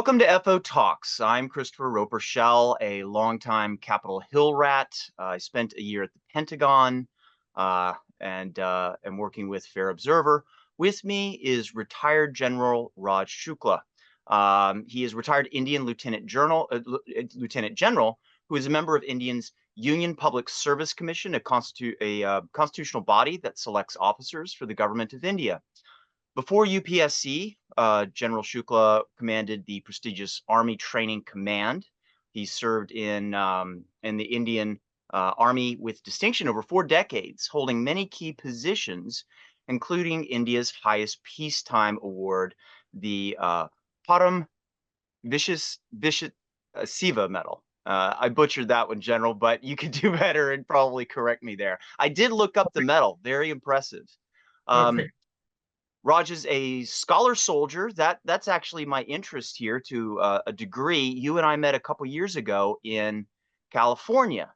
Welcome to FO Talks. I'm Christopher Roper Schell, a longtime Capitol Hill rat. I spent a year at the Pentagon and am working with Fair Observer. With me is retired General Raj Shukla. He is retired Indian Lieutenant General who is a member of India's Union Public Service Commission, a constitutional body that selects officers for the government of India. Before UPSC, General Shukla commanded the prestigious Army Training Command. He served in the Indian Army with distinction over 4 decades, holding many key positions, including India's highest peacetime award, the Param Siva Medal. I butchered that one, General, but you could do better and probably correct me there. I did look up the medal. Very impressive. Okay. Raj is a scholar soldier. That's actually my interest here to a degree. You and I met a couple years ago in California.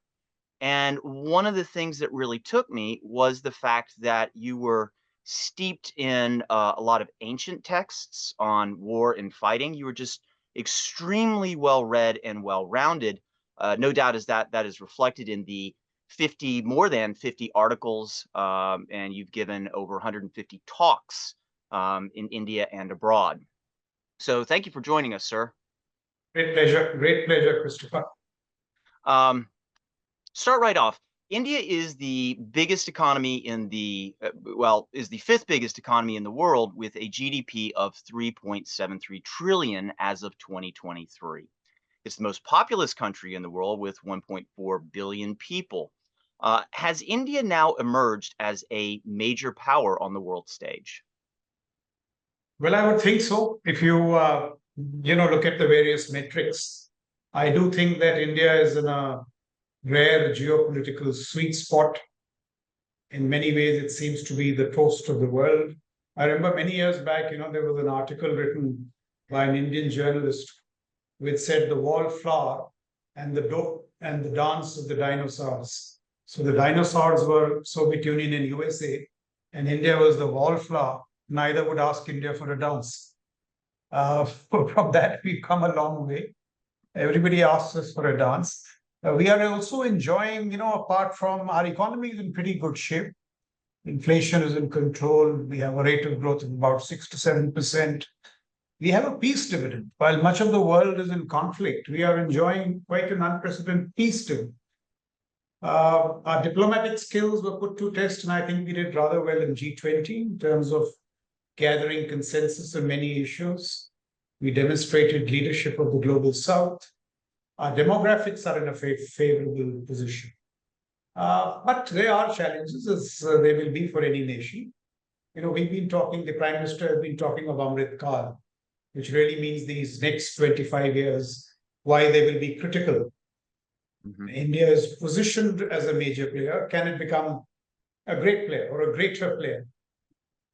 And one of the things that really took me was the fact that you were steeped in a lot of ancient texts on war and fighting. You were just extremely well read and well rounded. No doubt is that is reflected in the more than 50 articles, and you've given over 150 talks in India and abroad. So thank you for joining us, sir. Great pleasure, Christopher. Start right off. India is the biggest economy in the, is the 5th biggest economy in the world with a GDP of 3.73 trillion as of 2023. It's the most populous country in the world with 1.4 billion people. Has India now emerged as a major power on the world stage? Well, I would think so. If you look at the various metrics, I do think that India is in a rare geopolitical sweet spot. In many ways, it seems to be the toast of the world. I remember many years back, there was an article written by an Indian journalist which said the wallflower and the dance of the dinosaurs. So the dinosaurs were Soviet Union and USA, and India was the wallflower. Neither would ask India for a dance. From that, we've come a long way. Everybody asks us for a dance. We are also enjoying, apart from our economy is in pretty good shape. Inflation is in control. We have a rate of growth of about 6 to 7%. We have a peace dividend. While much of the world is in conflict, we are enjoying quite an unprecedented peace dividend. Our diplomatic skills were put to test, and I think we did rather well in G20 in terms of gathering consensus on many issues. We demonstrated leadership of the global south. Our demographics are in a favorable position. But there are challenges, as there will be for any nation. The Prime Minister has been talking of Amrit Kal, which really means these next 25 years, why they will be critical. Mm-hmm. India is positioned as a major player. Can it become a great player or a greater player?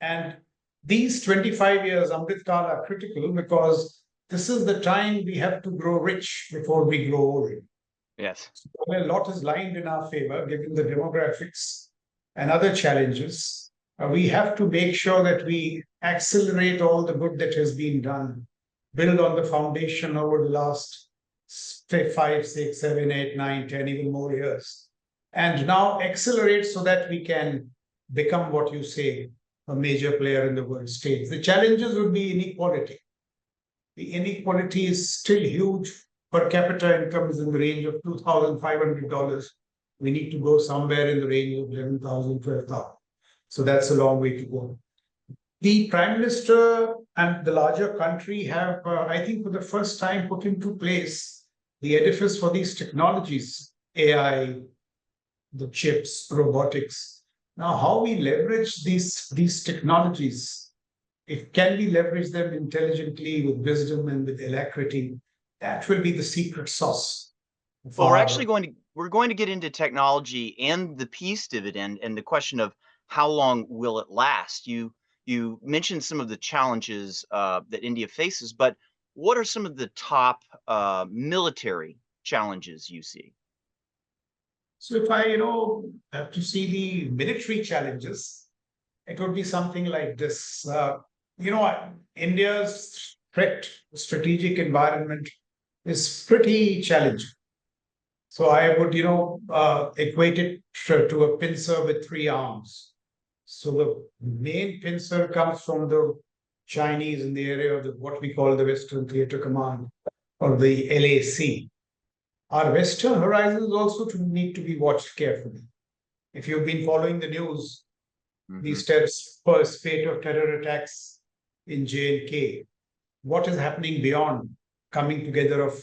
And these 25 years, Amrit Kal, are critical because this is the time we have to grow rich before we grow old. Yes. So a lot is lined in our favor, given the demographics and other challenges. We have to make sure that we accelerate all the good that has been done, build on the foundation over the last 5, 6, 7, 8, 9, 10, even more years, and now accelerate so that we can become what you say, a major player in the world stage. The challenges would be inequality. The inequality is still huge. Per capita income is in the range of $2,500. We need to go somewhere in the range of 11,000, 12,000. So that's a long way to go. The Prime Minister and the larger country have, I think, for the first time put into place the edifice for these technologies, AI, the chips, robotics. Now, how we leverage these technologies, can we leverage them intelligently with wisdom and with alacrity? That will be the secret sauce. Well, we're going to get into technology and the peace dividend and the question of how long will it last. You mentioned some of the challenges that India faces, but what are some of the top military challenges you see? So if I, have to see the military challenges, it would be something like this. India's threat, the strategic environment is pretty challenging. So I would, equate it to a pincer with three arms. So the main pincer comes from the Chinese in the area of what we call the Western Theater Command or the LAC. Our Western horizons also need to be watched carefully. If you've been following the news, these spate of terror attacks in J&K, what is happening beyond coming together of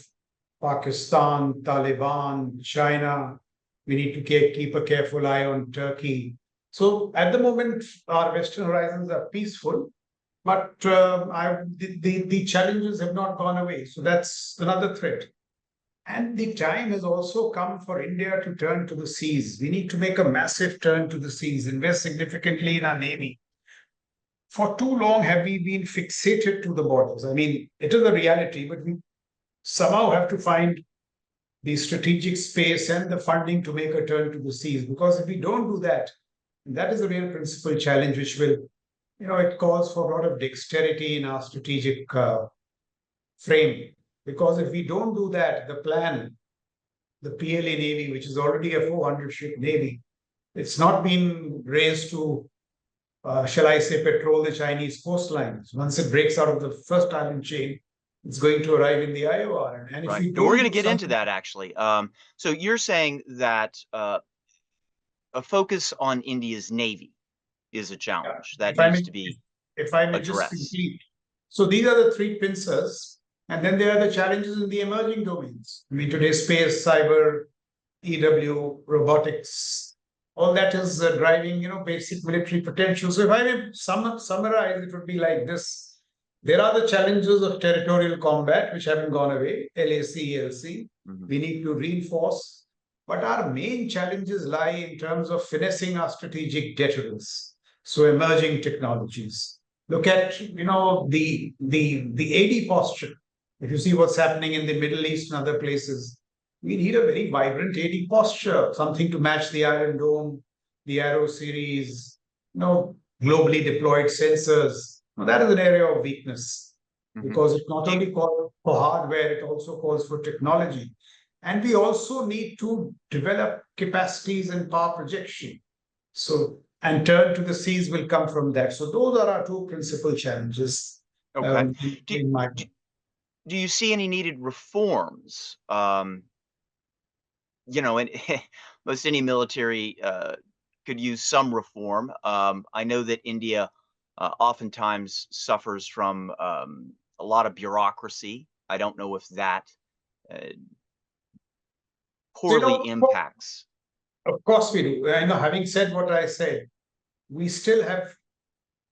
Pakistan, Taliban, China? We need to keep a careful eye on Turkey. So at the moment, our Western horizons are peaceful, but the challenges have not gone away. So that's another threat. And the time has also come for India to turn to the seas. We need to make a massive turn to the seas, invest significantly in our navy. For too long have we been fixated to the borders. I mean, it is a reality, but we somehow have to find the strategic space and the funding to make a turn to the seas. Because if we don't do that, that is a real principal challenge, which will, it calls for a lot of dexterity in our strategic frame. Because if we don't do that, the plan, the PLA Navy, which is already a 400 ship Navy, it's not been raised to, shall I say, patrol the Chinese coastlines. Once it breaks out of the first island chain, it's going to arrive in the IOR. And if Right. we And we're don't going to do get into something, that actually. So you're saying that a focus on India's navy is a challenge that if I needs may, to be if I may just addressed. complete. So these are the three pincers. And then there are the challenges in the emerging domains. I mean, today, space, cyber, EW, robotics, all that is driving, basic military potential. So if I may summarize, it would be like this. There are the challenges of territorial combat, which haven't gone away, LAC, LC. We need to reinforce. But our main challenges lie in terms of finessing our strategic deterrence. So emerging technologies. Look at, the AD posture. If you see what's happening in the Middle East and other places, we need a very vibrant AD posture, something to match the Iron Dome, the Arrow series, globally deployed sensors. Now, that is an area of weakness because it not only calls for hardware, it also calls for technology. And we also need to develop capacities and power projection. So, and turn to the seas will come from that. So those are our two principal challenges. Okay. Do, In my do, do you see any needed reforms? And most any military could use some reform. I know that India oftentimes suffers from a lot of bureaucracy. I don't know if that uh, you poorly know, impacts. of course we do. Having said what I said, we still have,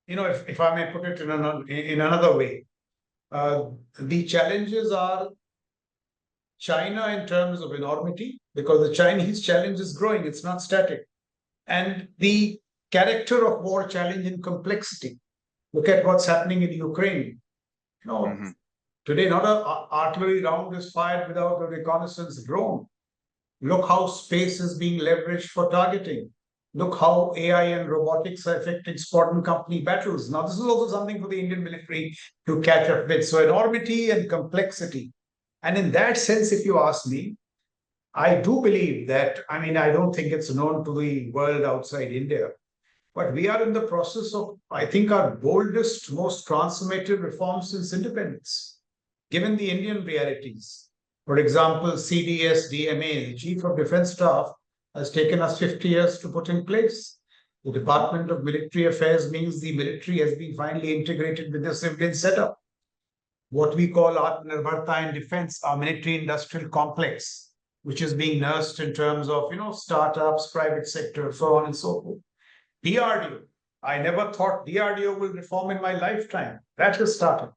if I may put it in another way, the challenges are China in terms of enormity, because the Chinese challenge is growing, it's not static. And the character of war challenge in complexity. Look at what's happening in Ukraine. Today, not an artillery round is fired without a reconnaissance drone. Look how space is being leveraged for targeting. Look how AI and robotics are affecting squadron company battles. Now, this is also something for the Indian military to catch up with. So, enormity and complexity. And in that sense, if you ask me, I do believe that, I don't think it's known to the world outside India, but we are in the process of, I think, our boldest, most transformative reforms since independence, given the Indian realities. For example, CDS DMA, the Chief of Defense Staff, has taken us 50 years to put in place. The Department of Military Affairs means the military has been finally integrated with the civilian setup. What we call Atmanirbharta in defense, our military industrial complex, which is being nursed in terms of, startups, private sector, so on and so forth. DRDO. I never thought DRDO will reform in my lifetime. That has started.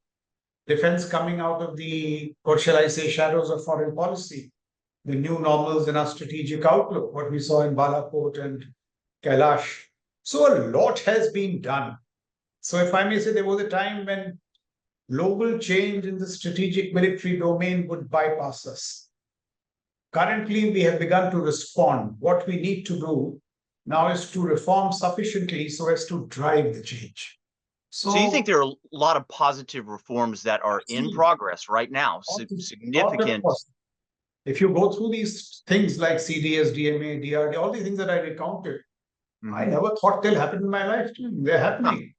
Defense coming out of the, or shall I say, shadows of foreign policy, the new normals in our strategic outlook, what we saw in Balakot and Kailash. So a lot has been done. So if I may say, there was a time when global change in the strategic military domain would bypass us. Currently, we have begun to respond. What we need to do now is to reform sufficiently so as to drive the change. So you think So, there are a lot of positive reforms that are in absolutely, progress right now, lot of significant. cost. If you go through these things like CDS, DMA, DRD, all the things that I recounted, I Mhm. never thought they'll happen in my lifetime. They're Huh, happening.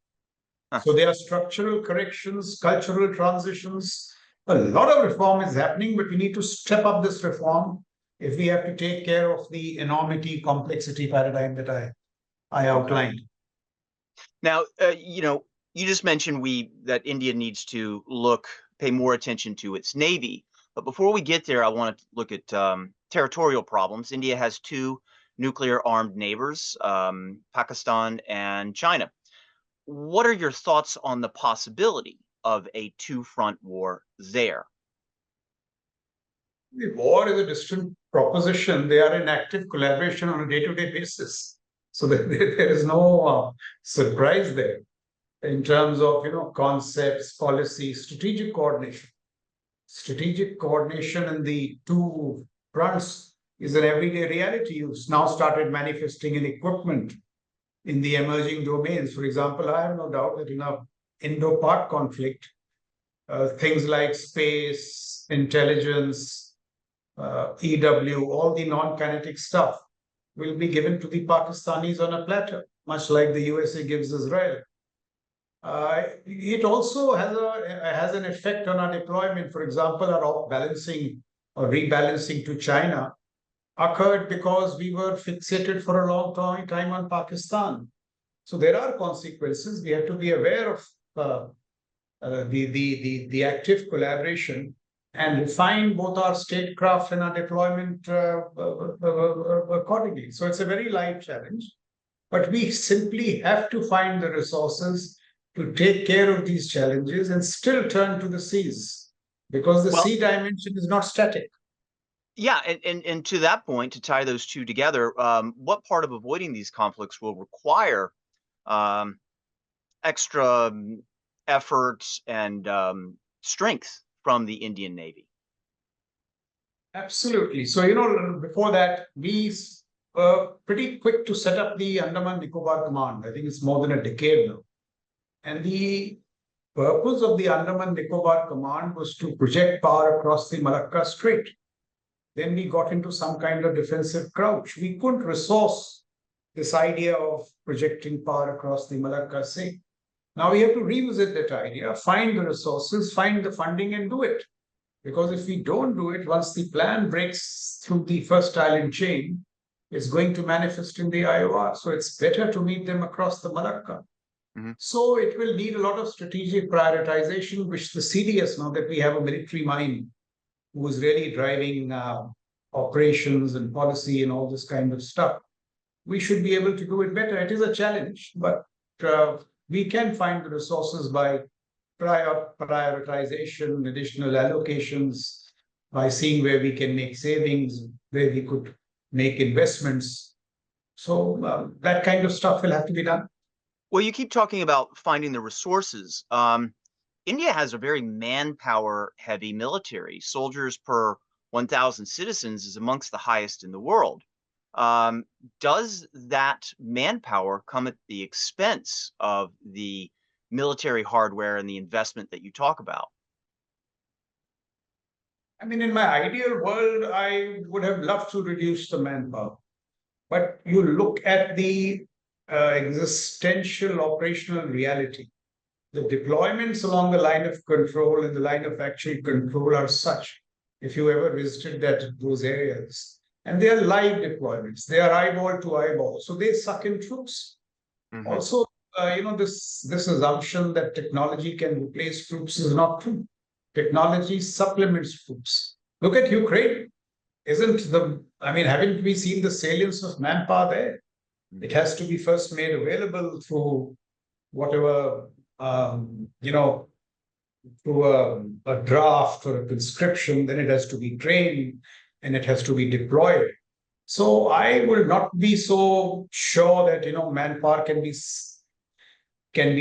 huh. So there are structural corrections, cultural transitions. A lot of reform is happening, but we need to step up this reform if we have to take care of the enormity, complexity paradigm that I Okay. outlined. Now, you just mentioned that India needs to pay more attention to its navy. But before we get there, I want to look at territorial problems. India has two nuclear armed neighbors, Pakistan and China. What are your thoughts on the possibility of a two-front war there? The war is a distant proposition. They are in active collaboration on a day-to-day basis. So there is no surprise there in terms of concepts, policy, strategic coordination in the two fronts is an everyday reality. You've now started manifesting in equipment in the emerging domains. For example, I have no doubt that in a Indo-Pak conflict, things like space, intelligence, EW, all the non-kinetic stuff will be given to the Pakistanis on a platter, much like the USA gives Israel. It also has an effect on our deployment. For example, our off balancing or rebalancing to China occurred because we were fixated for a long time on Pakistan. So there are consequences. We have to be aware of the active collaboration and refine both our statecraft and our deployment accordingly. So it's a very light challenge, but we simply have to find the resources to take care of these challenges and still turn to the seas because the Well, sea dimension is not static. yeah, and to that point, to tie those two together, what part of avoiding these conflicts will require um, extra efforts and strength from the Indian Navy? Absolutely. So, before that, we were pretty quick to set up the Andaman Nicobar Command. I think it's more than a decade now. And the purpose of the Andaman Nicobar Command was to project power across the Malacca Strait. Then we got into some kind of defensive crouch. We couldn't resource this idea of projecting power across the Malacca Sea. Now we have to revisit that idea, find the resources, find the funding, and do it. Because if we don't do it, once the plan breaks through the first island chain, it's going to manifest in the IOR. So it's better to meet them across the Malacca. Mhm. So it will need a lot of strategic prioritization, which the CDS, now that we have a military mind who is really driving operations and policy and all this kind of stuff, we should be able to do it better. It is a challenge, but uh, we can find the resources by prioritization, additional allocations, by seeing where we can make savings, where we could make investments. So that kind of stuff will have to be done. Well, you keep talking about finding the resources. India has a very manpower heavy military. Soldiers per 1,000 citizens is amongst the highest in the world. Um, does that manpower come at the expense of the military hardware and the investment that you talk about? I mean, in my ideal world, I would have loved to reduce the manpower. But you look at the existential operational reality. The deployments along the line of control and the line of actual control are such, if you ever visited those areas, and they are live deployments, they are eyeball to eyeball, so they suck in troops. Hmm. Also, this assumption that technology can replace troops is not true. Technology supplements troops. Look at Ukraine. Isn't the I mean, haven't we seen the salience of manpower there? It has to be first made available through whatever through a draft or a conscription, then it has to be trained and it has to be deployed. So I will not be so sure that manpower can be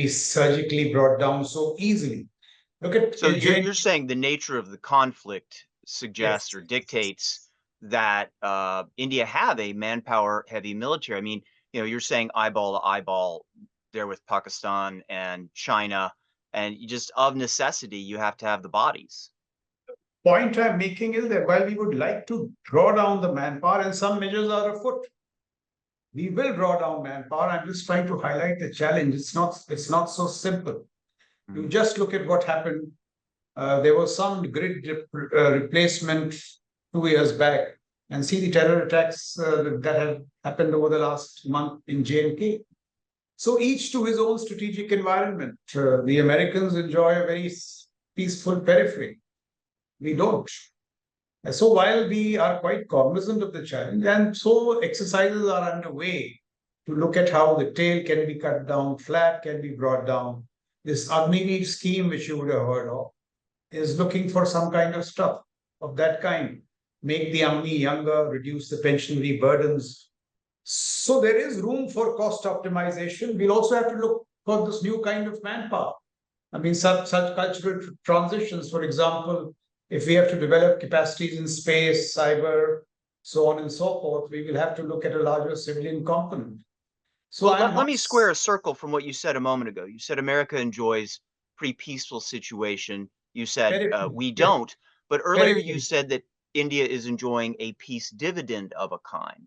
surgically brought down so easily. Look at So Jane. you're saying the nature of the conflict suggests Yes, or dictates that India have a manpower heavy military. I mean, you're saying eyeball to eyeball. there with Pakistan and China, and you just of necessity, you have to have the bodies. Point I'm making is that while we would like to draw down the manpower and some measures are afoot, we will draw down manpower. I'm just trying to highlight the challenge. It's not so simple. You Mm. just look at what happened. There was some replacement 2 years back, and see the terror attacks that have happened over the last month in J&K. So each to his own strategic environment. The Americans enjoy a very peaceful periphery. We don't. And so while we are quite cognizant of the challenge, and so exercises are underway to look at how the tail can be cut down, flat can be brought down. This Agniveer scheme, which you would have heard of, is looking for some kind of stuff of that kind. Make the army younger, reduce the pensionary burdens. So there is room for cost optimization. We'll also have to look for this new kind of manpower. I mean, such cultural transitions, for example, if we have to develop capacities in space, cyber, so on and so forth, we will have to look at a larger civilian component. So Well, I'm let not me square a circle from what you said a moment ago. You said America enjoys pretty peaceful situation. You said very, we yeah, don't, but earlier very, you said that India is enjoying a peace dividend of a kind.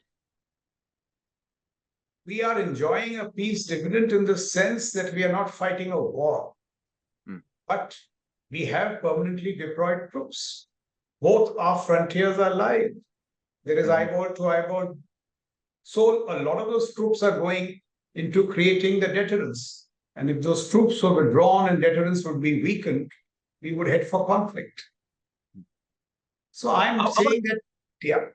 we are enjoying a peace dividend in the sense that we are not fighting a war, Hmm. but we have permanently deployed troops. Both our frontiers are live. There is Mhm. eyeball to eyeball. So a lot of those troops are going into creating the deterrence. And if those troops were withdrawn and deterrence would be weakened, we would head for conflict. So I'm I want saying that, yeah,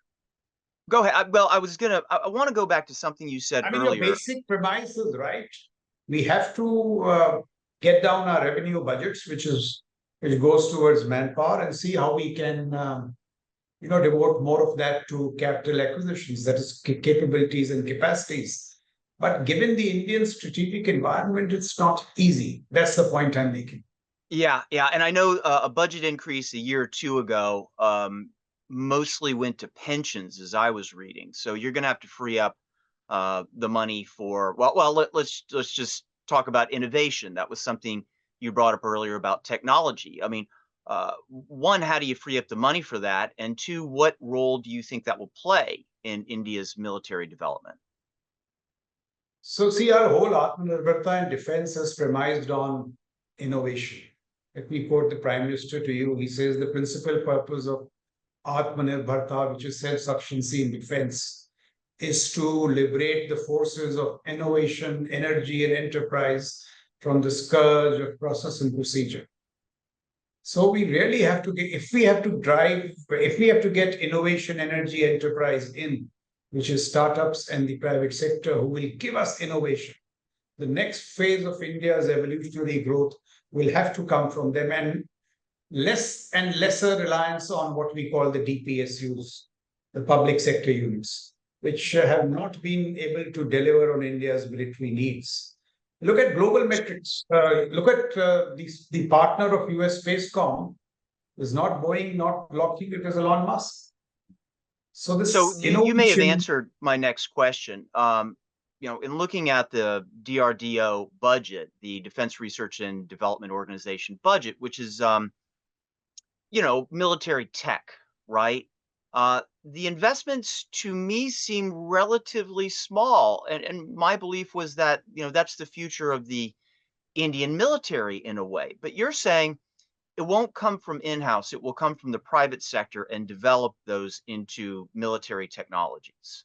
go ahead. Well, I was gonna. I want to go back to something you said I mean, your earlier. basic premise is right. We have to get down our revenue budgets, which goes towards manpower, and see how we can devote more of that to capital acquisitions, that is capabilities and capacities. But given the Indian strategic environment, it's not easy. That's the point I'm making. Yeah, yeah, and I know a budget increase a year or two ago mostly went to pensions, as I was reading. So you're going to have to free up the money for let's just talk about innovation. That was something you brought up earlier about technology. I mean, one, how do you free up the money for that? And two, what role do you think that will play in India's military development? So, see, our whole Atmanirbharta and defense is premised on innovation. Let me quote the Prime Minister to you. He says the principal purpose of Atmanirbharta, which is self sufficiency in defense, is to liberate the forces of innovation, energy, and enterprise from the scourge of process and procedure. So we really have to get, if we have to get innovation, energy, enterprise in, which is startups and the private sector who will give us innovation, the next phase of India's evolutionary growth will have to come from them, and less and lesser reliance on what we call the DPSUs, the public sector units, which have not been able to deliver on India's military needs. Look at global metrics. Look at the partner of US Spacecom is not Boeing, not Lockheed, it is Elon Musk. So So this you may have innovation. answered my next question. In looking at the DRDO budget, the Defense Research and Development Organization budget, which is military tech, right? The investments to me seem relatively small, and my belief was that that's the future of the Indian military in a way. But you're saying it won't come from in-house; it will come from the private sector and develop those into military technologies.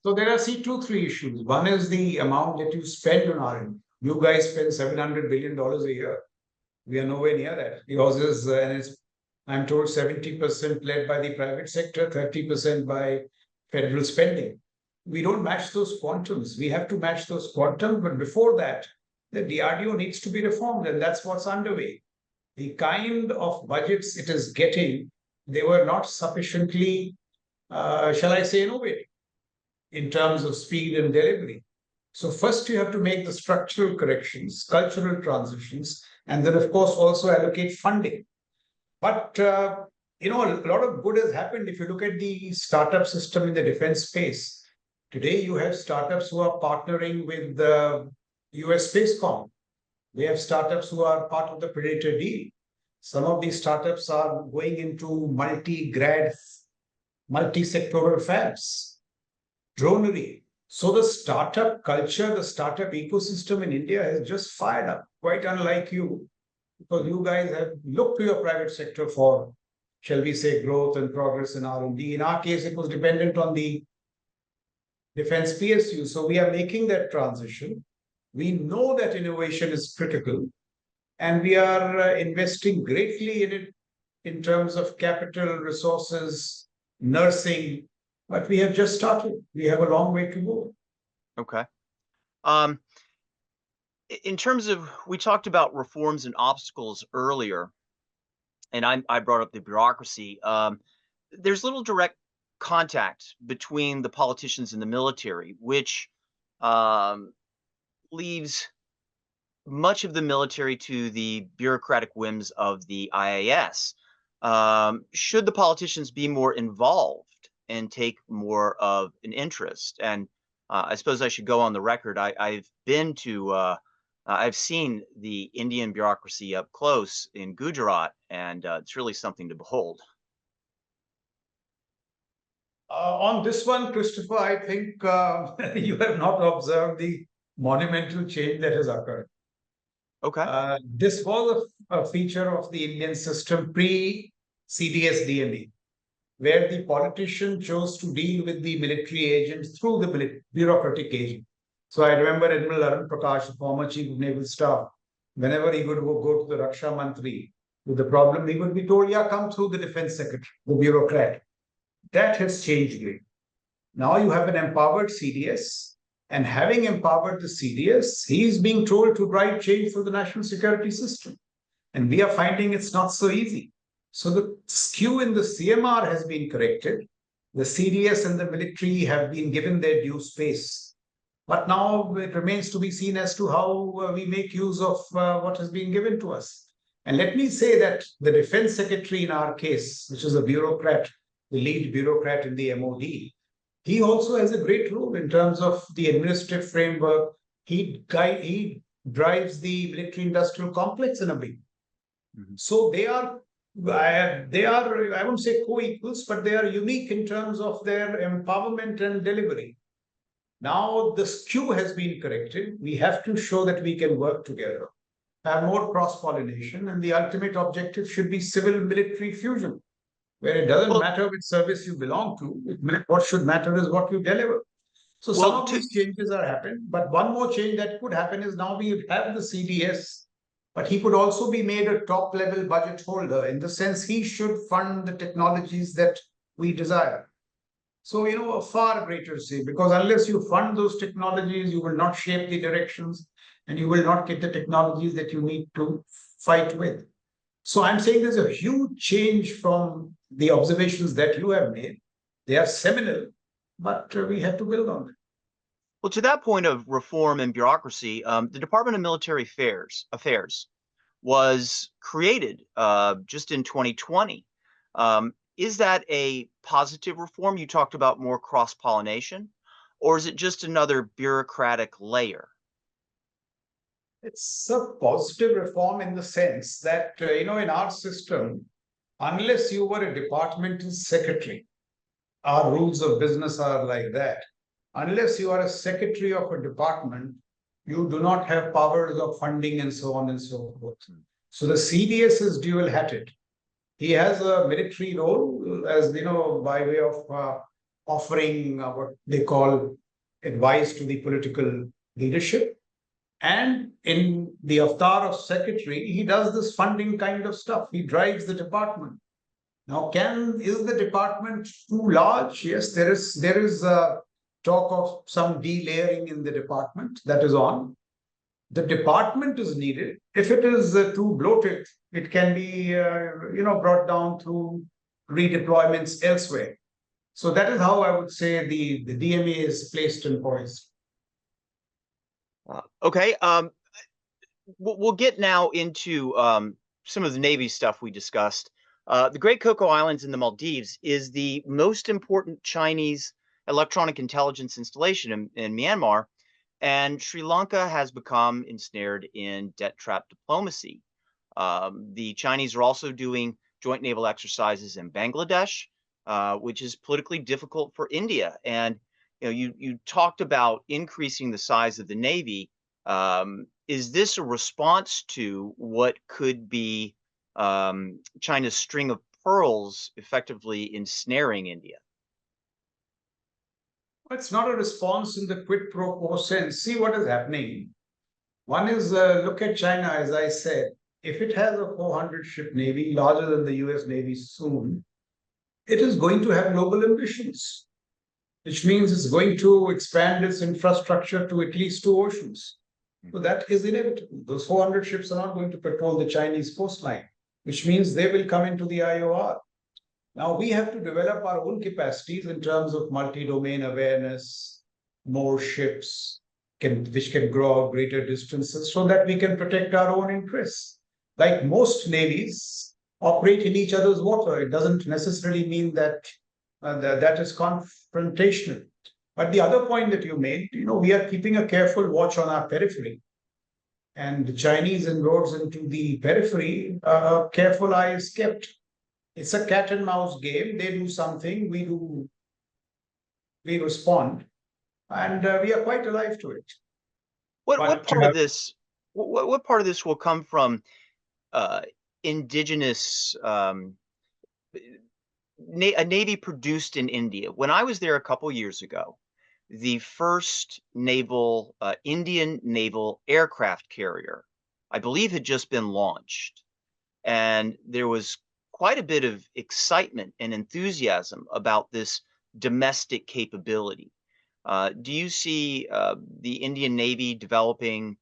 So there are, see, two, three issues. One is the amount that you spend on R&D. You guys spend $700 billion a year. We are nowhere near that. Yours is, and it's, I'm told, 70% led by the private sector, 30% by federal spending. We don't match those quantums. We have to match those quantums. But before that, the DRDO needs to be reformed, and that's what's underway. The kind of budgets it is getting, they were not sufficiently, shall I say, innovative in terms of speed and delivery. So first you have to make the structural corrections, cultural transitions, and then of course also allocate funding. But a lot of good has happened. If you look at the startup system in the defense space, Today, you have startups who are partnering with the US Spacecom. We have startups who are part of the Predator deal. Some of these startups are going into multi-sectoral fabs, dronery. So the startup culture, the startup ecosystem in India has just fired up, quite unlike you, because you guys have looked to your private sector for, shall we say, growth and progress in R&D. In our case, it was dependent on the defense PSU. So we are making that transition. We know that innovation is critical, and we are investing greatly in it in terms of capital, resources, nursing. But we have just started. We have a long way to go. Okay. Um, in terms of, we talked about reforms and obstacles earlier, and I brought up the bureaucracy. There's little direct contact between the politicians and the military, which um, leaves much of the military to the bureaucratic whims of the IAS. Should the politicians be more involved and take more of an interest? And I suppose I should go on the record. I've seen the Indian bureaucracy up close in Gujarat, and it's really something to behold. On this one, Christopher, I think you have not observed the monumental change that has occurred. Okay. This was a feature of the Indian system pre CDS DME, where the politician chose to deal with the military agents through the bureaucratic agent. So I remember Admiral Arun Prakash, the former Chief of Naval Staff, whenever he would go to the Raksha Mantri with the problem, he would be told, yeah, come through the Defense Secretary, the bureaucrat. That has changed greatly. Now you have an empowered CDS, and having empowered the CDS, he is being told to drive change for the national security system. And we are finding it's not so easy. So the skew in the CMR has been corrected. The CDS and the military have been given their due space. But now it remains to be seen as to how we make use of what has been given to us. And let me say that the defense secretary in our case, which is a bureaucrat, the lead bureaucrat in the MOD, he also has a great role in terms of the administrative framework. He drives the military industrial complex in a way. Mm-hmm. So they are, I won't say co-equals, but they are unique in terms of their empowerment and delivery. Now the skew has been corrected. We have to show that we can work together, have more cross-pollination, and the ultimate objective should be civil-military fusion, where it doesn't matter which service you belong to. What should matter is what you deliver. So some of these changes are happening, but one more change that could happen is now we have the CDS, but he could also be made a top-level budget holder in the sense he should fund the technologies that we desire. So, a far greater say, because unless you fund those technologies, you will not shape the directions and you will not get the technologies that you need to fight with. So I'm saying there's a huge change from the observations that you have made. They are seminal, but we have to build on them. Well, to that point of reform and bureaucracy, the Department of Military Affairs was created just in 2020. Is that a positive reform? You talked about more cross-pollination, or is it just another bureaucratic layer? It's a positive reform in the sense that, in our system, unless you were a departmental secretary, our rules of business are like that. Unless you are a secretary of a department, you do not have powers of funding and so on and so forth. So the CDS is dual-hatted. He has a military role, as by way of offering what they call advice to the political leadership. And in the avatar of secretary, he does this funding kind of stuff. He drives the department. Now, is the department too large? Yes, there is talk of some delayering in the department that is on. The department is needed. If it is too bloated, it can be brought down through redeployments elsewhere. So that is how I would say the DMA is placed and poised. Okay. We'll get now into some of the Navy stuff we discussed. The Great Cocoa Islands in the Maldives is the most important Chinese electronic intelligence installation in Myanmar, and Sri Lanka has become ensnared in debt trap diplomacy. The Chinese are also doing joint naval exercises in Bangladesh, which is politically difficult for India. And you talked about increasing the size of the navy. Is this a response to what could be China's string of pearls effectively ensnaring India? It's not a response in the quid pro quo sense. See what is happening. One is look at China, as I said. If it has a 400 ship navy, larger than the US Navy soon, it is going to have global ambitions, which means it's going to expand its infrastructure to at least two oceans. So that is inevitable. Those 400 ships are not going to patrol the Chinese coastline, which means they will come into the IOR. Now we have to develop our own capacities in terms of multi-domain awareness, more ships which can grow out greater distances so that we can protect our own interests. Like most navies operate in each other's water. It doesn't necessarily mean that that is confrontational. But the other point that you made, we are keeping a careful watch on our periphery. And the Chinese inroads into the periphery, careful eye is kept. It's a cat and mouse game. They do something, we respond, and we are quite alive to it. What But part of this what part of this will come from indigenous a navy produced in India? When I was there a couple years ago, the first Indian naval aircraft carrier, I believe, had just been launched, and there was quite a bit of excitement and enthusiasm about this domestic capability. Do you see the Indian Navy developing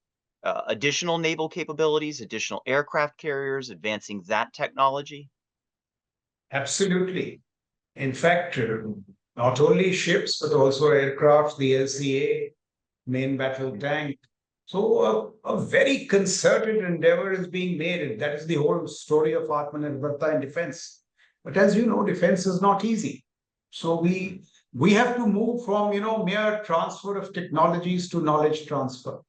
additional naval capabilities, additional aircraft carriers, advancing that technology? absolutely. In fact, not only ships, but also aircraft, the LCA, main battle tank. So a very concerted endeavor is being made. That is the whole story of Atmanirbharta in defense. But as you know, defense is not easy. So we have to move from mere transfer of technologies to knowledge transfer.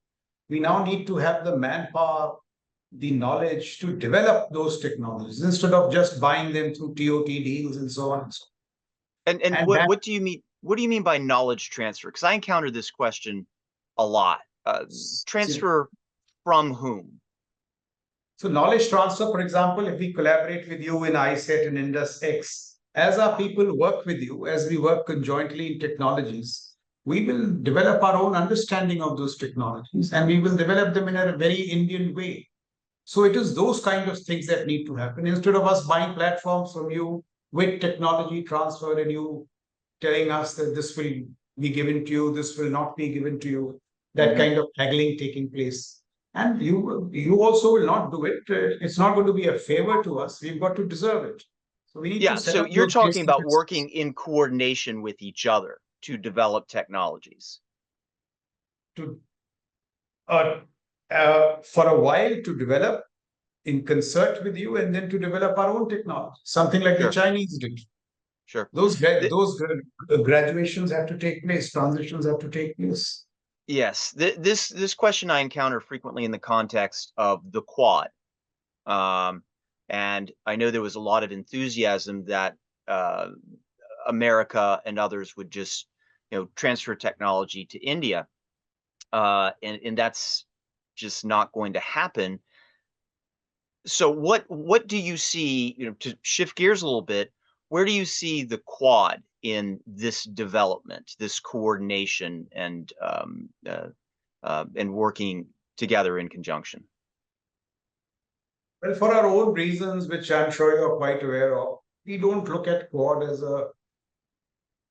We now need to have the manpower, the knowledge to develop those technologies instead of just buying them through TOT deals and so on and so And on. And that what do you mean? What do you mean by knowledge transfer? Because I encounter this question a lot. Transfer from whom? So knowledge transfer, for example, if we collaborate with you in ISET and Indus X, as our people work with you, as we work conjointly in technologies, we will develop our own understanding of those technologies and we will develop them in a very Indian way. So it is those kind of things that need to happen. Instead of us buying platforms from you with technology transfer and you telling us that this will be given to you, this will not be given to you, that kind of haggling taking place. And you also will not do it. It's not going to be a favor to us. We've got to deserve it. So we need to Yeah, set so up you're those talking about relationships working in coordination with each other to develop technologies. to for a while to develop in concert with you and then to develop our own technology, something like the Sure, Chinese did. sure. Th- Those graduations have to take place, transitions have to take place. yes, this question I encounter frequently in the context of the Quad. Um, and I know there was a lot of enthusiasm that uh, America and others would just, transfer technology to India, and that's just not going to happen. So, what do you see? To shift gears a little bit, where do you see the Quad in this development, this coordination, and working together in conjunction? Well, for our own reasons, which I'm sure you're quite aware of, we don't look at Quad as a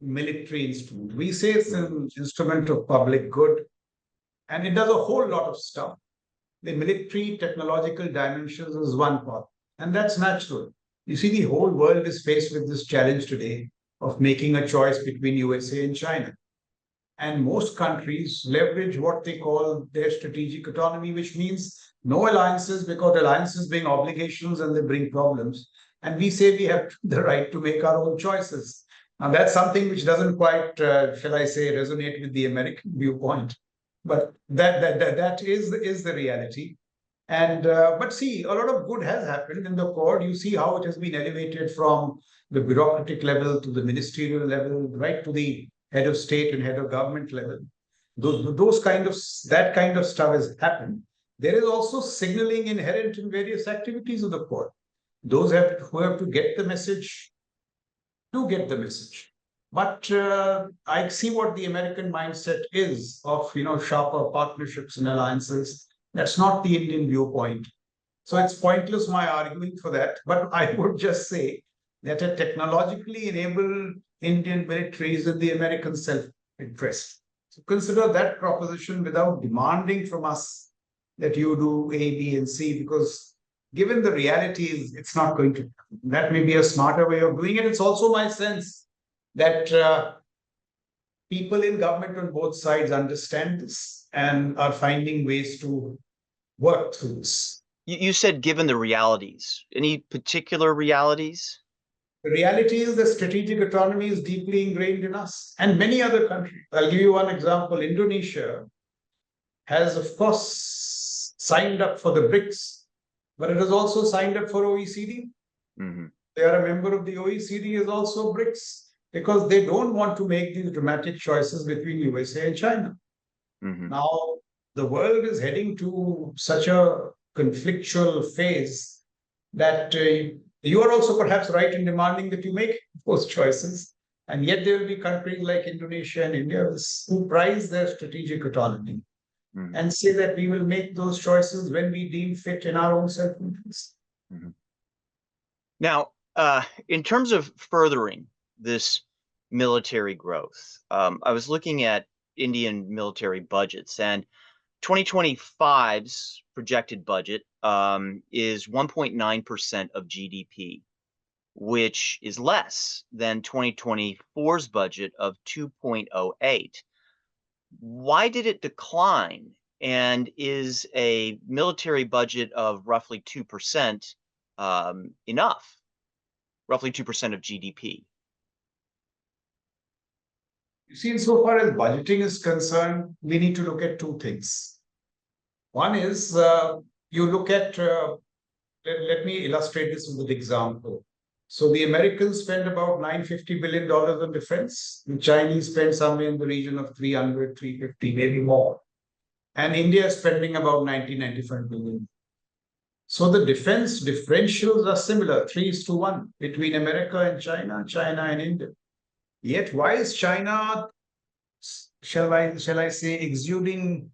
military instrument. We say it's an instrument of public good, and it does a whole lot of stuff. The military technological dimensions is one part, and that's natural. You see, the whole world is faced with this challenge today of making a choice between USA and China. And most countries leverage what they call their strategic autonomy, which means no alliances because alliances bring obligations and they bring problems. And we say we have the right to make our own choices. Now, that's something which doesn't quite, shall I say, resonate with the American viewpoint, but that is the reality. And but see, a lot of good has happened in the Quad. You see how it has been elevated from the bureaucratic level to the ministerial level, right to the head of state and head of government level. Those kind of that kind of stuff has happened. There is also signaling inherent in various activities of the Quad. Those who have to get the message do get the message. But I see what the American mindset is of sharper partnerships and alliances. That's not the Indian viewpoint. So it's pointless my arguing for that. But I would just say that a technologically enabled Indian military is in the American self-interest. So consider that proposition without demanding from us that you do A, B, and C, because given the realities, it's not going to. That may be a smarter way of doing it. It's also my sense that people in government on both sides understand this and are finding ways to work through this. You said given the realities. Any particular realities? The reality is that strategic autonomy is deeply ingrained in us and many other countries. I'll give you one example. Indonesia has, of course, signed up for the BRICS, but it has also signed up for OECD. Mm-hmm. They are a member of the OECD, is also BRICS, because they don't want to make these dramatic choices between USA and China. Mm-hmm. Now, the world is heading to such a conflictual phase that you are also perhaps right in demanding that you make those choices. And yet there will be countries like Indonesia and India who prize their strategic autonomy and say that we will make those choices when we deem fit in our own self-interest. Mm-hmm. Now, in terms of furthering this military growth, I was looking at Indian military budgets, and 2025's projected budget is 1.9% of GDP, which is less than 2024's budget of 2.08. Why did it decline? And is a military budget of roughly 2% enough? Roughly 2% of GDP. You see, insofar as budgeting is concerned, we need to look at two things. One is you look at, let me illustrate this with an example. So the Americans spend about $950 billion on defense. The Chinese spend somewhere in the region of 300, 350, maybe more. And India is spending about 95 billion. So the defense differentials are similar, 3:1 between America and China, China and India. Yet why is China, shall I say, exuding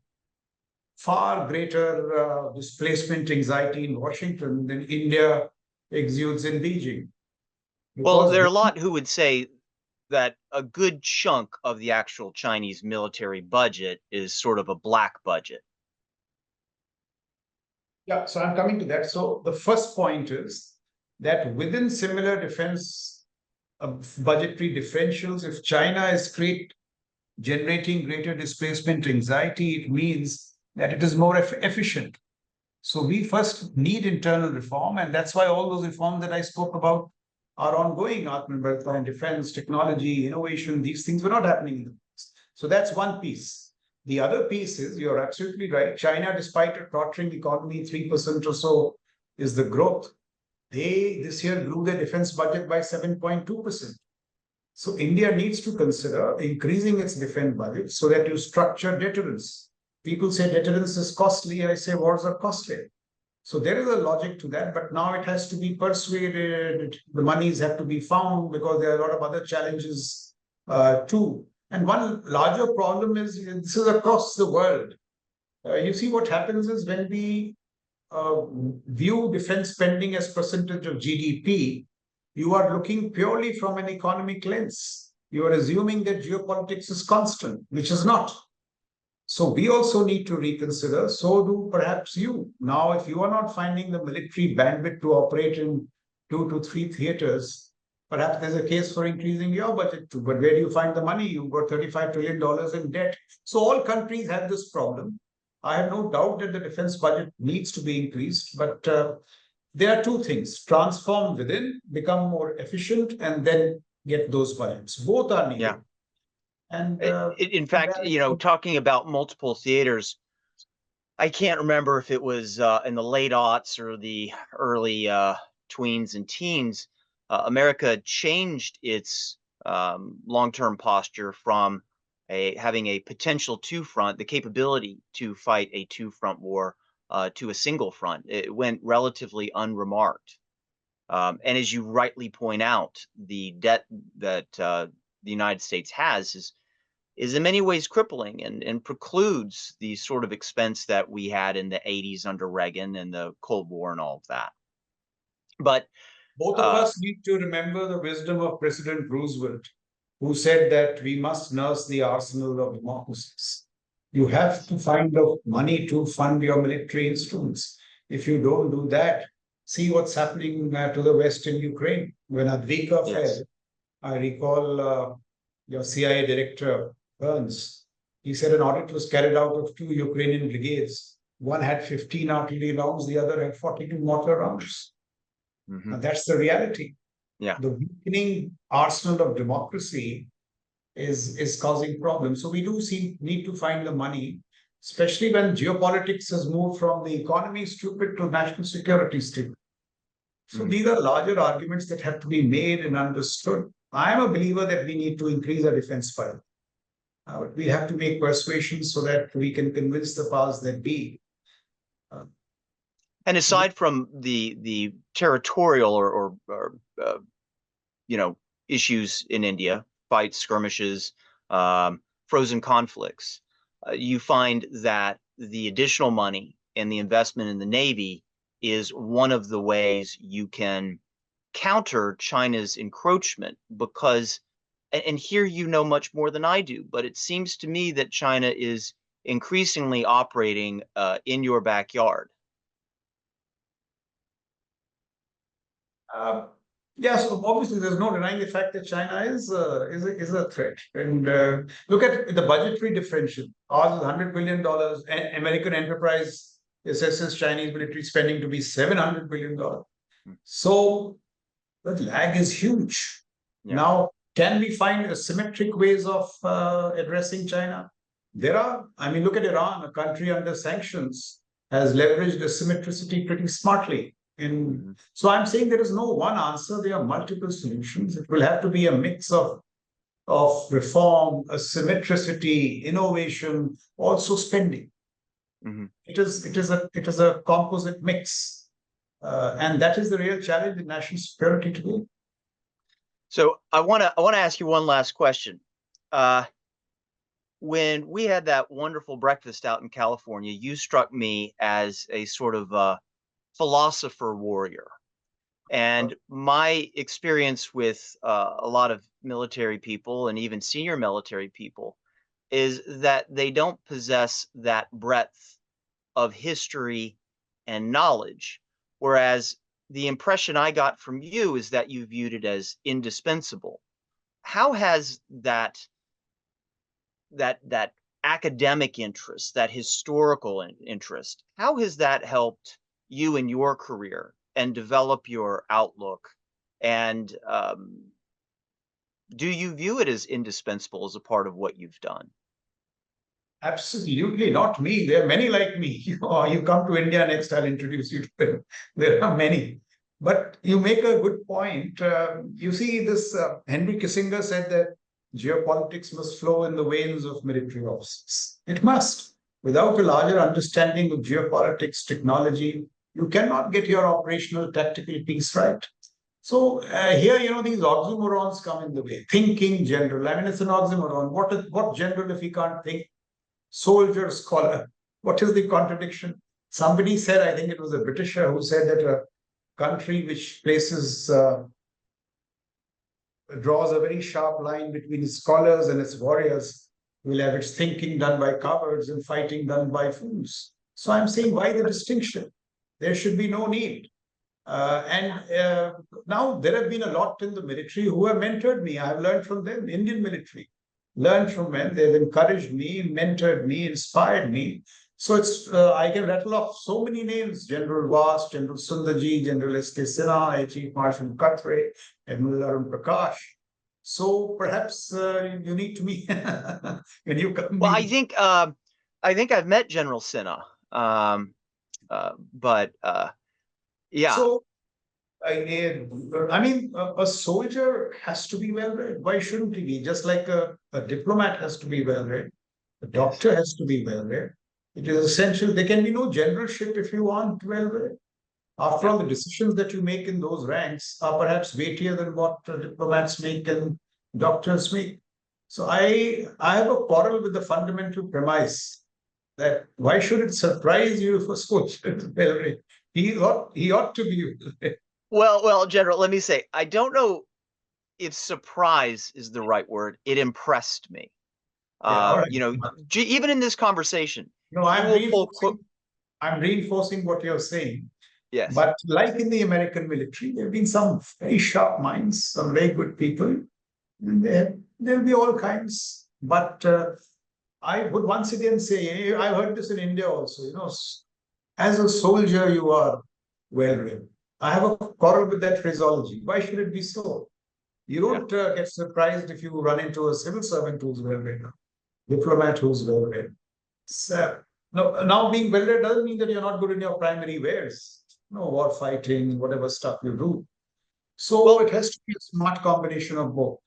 far greater displacement anxiety in Washington than India exudes in Beijing? Well, there are a lot who would say that a good chunk of the actual Chinese military budget is sort of a black budget. Yeah, so I'm coming to that. So the first point is that within similar defense budgetary differentials, if China is generating greater displacement anxiety, it means that it is more efficient. So we first need internal reform, and that's why all those reforms that I spoke about are ongoing. Atmanirbharta, defense, technology, innovation, these things were not happening in the past. So that's one piece. The other piece is, you're absolutely right, China, despite a tottering economy, 3% or so is the growth. They this year grew their defense budget by 7.2%. So India needs to consider increasing its defense budget so that you structure deterrence. People say deterrence is costly. I say wars are costly. So there is a logic to that, but now it has to be persuaded. The monies have to be found because there are a lot of other challenges too. And one larger problem is this is across the world. You see, what happens is when we view defense spending as percentage of GDP, you are looking purely from an economic lens. You are assuming that geopolitics is constant, which is not. So we also need to reconsider. So do perhaps you. Now, if you are not finding the military bandwidth to operate in 2 to 3 theaters, perhaps there's a case for increasing your budget too. But where do you find the money? You've got $35 trillion in debt. So all countries have this problem. I have no doubt that the defense budget needs to be increased, but there are two things: transform within, become more efficient, and then get those budgets. Both are needed. Yeah. And In fact, talking about multiple theaters, I can't remember if it was in the late aughts or the early tweens and teens. America changed its long-term posture from having a potential two-front, the capability to fight a two-front war, to a single front. It went relatively unremarked. And as you rightly point out, the debt that the United States has is in many ways crippling and precludes the sort of expense that we had in the 80s under Reagan and the Cold War and all of that. But both of us need to remember the wisdom of President Roosevelt, who said that we must nurse the arsenal of democracies. You have to find the money to fund your military instruments. If you don't do that, see what's happening to the West in Ukraine. When Advika fell, I recall your CIA director, Burns, he said an audit was carried out of 2 Ukrainian brigades. One had 15 artillery rounds, the other had 42 mortar rounds. And that's the reality. Yeah. The weakening arsenal of democracy is causing problems. So we do need to find the money, especially when geopolitics has moved from the economy stupid to national security stupid. So these are larger arguments that have to be made and understood. I am a believer that we need to increase our defense budget. We have to make persuasions so that we can convince the powers that be. And aside from the territorial or issues in India, fights, skirmishes, frozen conflicts, you find that the additional money and the investment in the Navy is one of the ways you can counter China's encroachment, because, and here you know much more than I do, but it seems to me that China is increasingly operating in your backyard. Yeah, so obviously there's no denying the fact that China is a threat. And look at the budgetary differential. Ours is $100 billion. American enterprise assesses Chinese military spending to be $700 billion. So the lag is huge. Yeah. Now, can we find asymmetric ways of addressing China? There are. I mean, look at Iran, a country under sanctions, has leveraged asymmetricity pretty smartly. So I'm saying there is no one answer. There are multiple solutions. It will have to be a mix of reform, asymmetricity, innovation, also spending. It is a composite mix, and that is the real challenge in national security today. So I want to ask you one last question. When we had that wonderful breakfast out in California, you struck me as a sort of philosopher warrior. And my experience with a lot of military people and even senior military people is that they don't possess that breadth of history and knowledge. Whereas the impression I got from you is that you viewed it as indispensable. How has that academic interest, that historical interest, how has that helped you in your career and develop your outlook? And do you view it as indispensable as a part of what you've done? Absolutely not me. There are many like me. You come to India next, I'll introduce you to them. There are many. But you make a good point. You see, this Henry Kissinger said that geopolitics must flow in the veins of military officers. It must. Without a larger understanding of geopolitics, technology, you cannot get your operational tactical piece right. So here, these oxymorons come in the way. Thinking general. I mean, it's an oxymoron. What general if he can't think? Soldier, scholar. What is the contradiction? Somebody said, I think it was a Britisher who said that a country which draws a very sharp line between its scholars and its warriors will have its thinking done by cowards and fighting done by fools. So I'm saying, why the distinction? There should be no need. Now there have been a lot in the military who have mentored me. I've learned from them, Indian military. Learned from them. They've encouraged me, mentored me, inspired me. So I can rattle off so many names: General Vast, General Sundarji, General S.K. Sinha, Chief Marshal Katre, Admiral Arun Prakash. So perhaps you need to meet when you come. Well, I think I've met General Sinha, but yeah, So I mean, a soldier has to be well read. Why shouldn't he be? Just like a diplomat has to be well read, a yes, doctor has to be well read. It is essential. There can be no generalship if you aren't well read. After yeah. all, the decisions that you make in those ranks are perhaps weightier than what diplomats make and doctors make. So I have a quarrel with the fundamental premise that why should it surprise you if a soldier is well read? He ought to be well read. Well, General, let me say, I don't know if surprise is the right word. It impressed me. Yeah, all right. You know, even in this conversation, No, he will pull quote. I'm reinforcing what you're saying. Yes, But like in the American military, there have been some very sharp minds, some very good people. And there'll be all kinds. But I would once again say, I heard this in India also, as a soldier, you are well read. I have a quarrel with that phraseology. Why should it be so? You yeah. don't get surprised if you run into a civil servant who's well read, diplomat who's well read. So, no, now being well read doesn't mean that you're not good in your primary wares. No, war fighting, whatever stuff you do. So Well, it has to be a smart combination of both.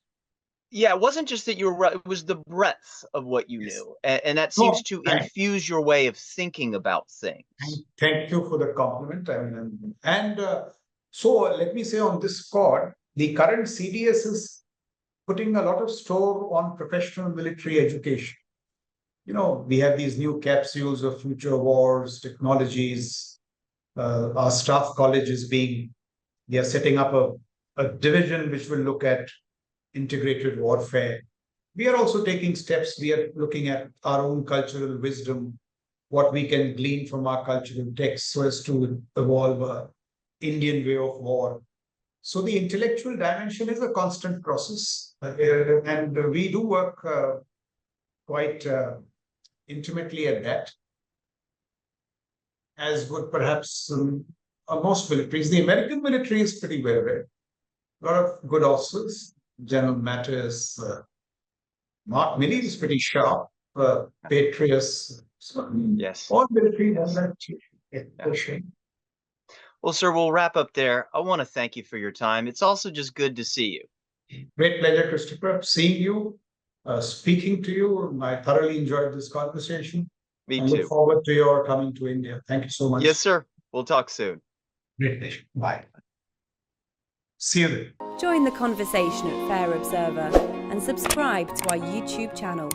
yeah, it wasn't just that you were right, it was the breadth of what you Yes. knew. And that seems So to infuse your way of thinking about things. thank you for the compliment. I mean, and so let me say on this score, the current CDS is putting a lot of store on professional military education. We have these new capsules of future wars, technologies. Our staff college is they are setting up a division which will look at integrated warfare. We are also taking steps. We are looking at our own cultural wisdom, what we can glean from our cultural texts so as to evolve a Indian way of war. So the intellectual dimension is a constant process, and we do work quite intimately at that, as would perhaps most militaries. The American military is pretty well read. A lot of good officers. General Mattis, Mark Milley is Yes. pretty sharp. Patriots. So, Yes. all military has that. Yeah, Yeah. for sure. Well, sir, we'll wrap up there. I want to thank you for your time. It's also just good to see you. Great pleasure, Christopher, seeing you, speaking to you. I thoroughly enjoyed this conversation Me and look too. forward to your coming to India. Thank you so Yes, much. sir. We'll talk soon. Great pleasure. Bye. See you then. Join the conversation at Fair Observer and subscribe to our YouTube channel.